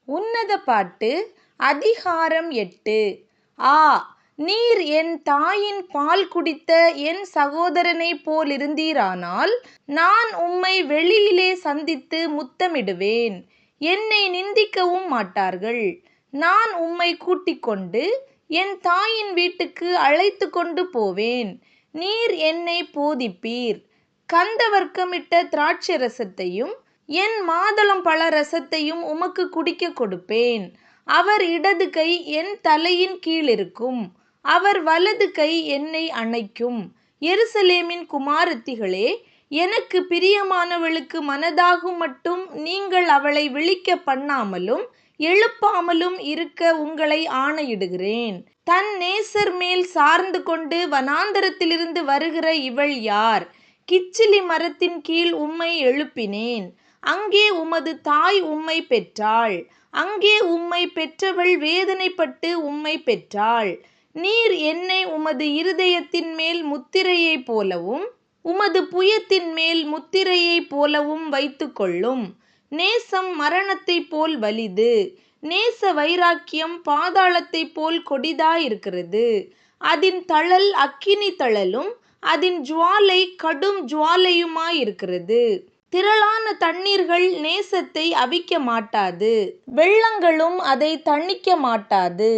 உன்னத பாட்டு அதிகாரம் 8. ஆ, நீர் என் தாயின் பால் குடித்த என் சகோதரனைப் போலிருந்தீரானால், நான் உம்மை வெளியிலே சந்தித்து முத்தமிடுவேன். என்னை நிந்திக்கவும் மாட்டார்கள். நான் உம்மை கூட்டிக்கொண்டு என் தாயின் வீட்டுக்கு அழைத்துக்கொண்டு போவேன். நீர் என்னை போதிப்பீர். கந்தவர்க்கமிட்ட திராட்சரசத்தையும் என் மாதுளம்பழ ரசத்தையும் உமக்கு குடிக்க கொடுப்பேன். அவர் இடது கை என் தலையின் கீழிருக்கும். அவர் வலது கை என்னை அணைக்கும். எருசலேமின் குமாரத்திகளே, எனக்கு பிரியமானவளுக்கு மனதாகும் மட்டும் நீங்கள் அவளை விழிக்க பண்ணாமலும் எழுப்பாமலும் இருக்க உங்களை ஆணையிடுகிறேன். தன் நேசர் மேல் சார்ந்து கொண்டு வனாந்தரத்திலிருந்து வருகிற இவள் யார்? கிச்சிலி மரத்தின் கீழ் உம்மை எழுப்பினேன். அங்கே உமது தாய் உம்மை பெற்றாள். அங்கே உம்மை பெற்றவள் வேதனைப்பட்டு உம்மை பெற்றாள். நீர் என்னை உமது இருதயத்தின் மேல் முத்திரையைப் போலவும் உமது புயத்தின் மேல் முத்திரையைப் போலவும் வைத்துக்கொள்ளும். நேசம் மரணத்தைப் போல் வலிது. நேச வைராக்கியம் பாதாளத்தைப் போல் கொடிதாயிருக்கிறது. அதின் தழல் அக்கினி தழலும் அதின் ஜுவாலை கடும் ஜுவாலையுமாயிருக்கிறது. திரளான தண்ணீர்கள் நேசத்தை அவிக்க மாட்டாது. வெள்ளங்களும் அதை தணிக்க மாட்டாது.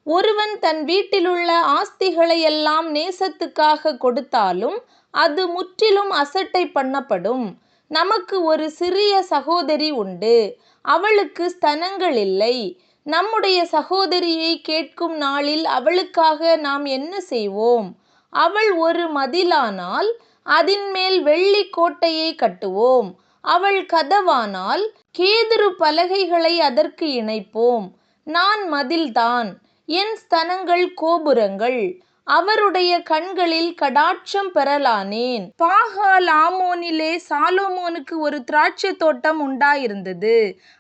ஒருவன் தன் வீட்டிலுள்ள ஆஸ்திகளையெல்லாம் நேசத்துக்காக கொடுத்தாலும் அது முற்றிலும் அசட்டை பண்ணப்படும். நமக்கு ஒரு சிறிய சகோதரி உண்டு. அவளுக்கு ஸ்தனங்கள் இல்லை. நம்முடைய சகோதரியை கேட்கும் நாளில் அவளுக்காக நாம் என்ன செய்வோம்? அவள் ஒரு மதிலானால் அதின்மேல் வெள்ளி கோட்டையை கட்டுவோம். அவள் கதவானால் கேதுரு பலகைகளை அதற்கு இணைப்போம். நான் மதில்தான், என் ஸ்தனங்கள் கோபுரங்கள். அவருடைய கண்களில் கடாட்சம் பெறலானேன். பாகால் ஆமோனிலே சாலோமோனுக்கு ஒரு திராட்சை தோட்டம் உண்டாயிருந்தது.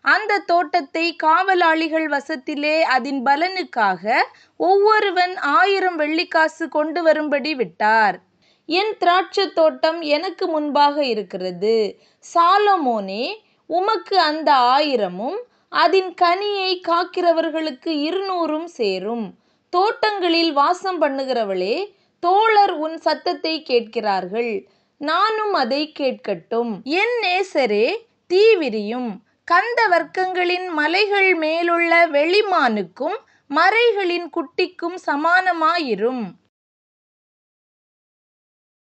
அந்த தோட்டத்தை காவலாளிகள் வசத்திலே அதின் பலனுக்காக ஒவ்வொருவன் 1000 வெள்ளிக்காசு கொண்டு வரும்படி விட்டார். என் திராட்சை தோட்டம் எனக்கு முன்பாக இருக்கிறது. சாலமோனே, உமக்கு அந்த 1000-உம் அதின் கனியை காக்கிறவர்களுக்கு 200-உம் சேரும். தோட்டங்களில் வாசம் பண்ணுகிறவளே, தோழர் உன் சத்தத்தை கேட்கிறார்கள். நானும் அதை கேட்கட்டும். என் நேசரே, தீவிரியும். கந்த வர்க்கங்களின் மலைகள் மேலுள்ள வெளிமானுக்கும் மரைகளின் குட்டிக்கும் சமானமாயிரும்.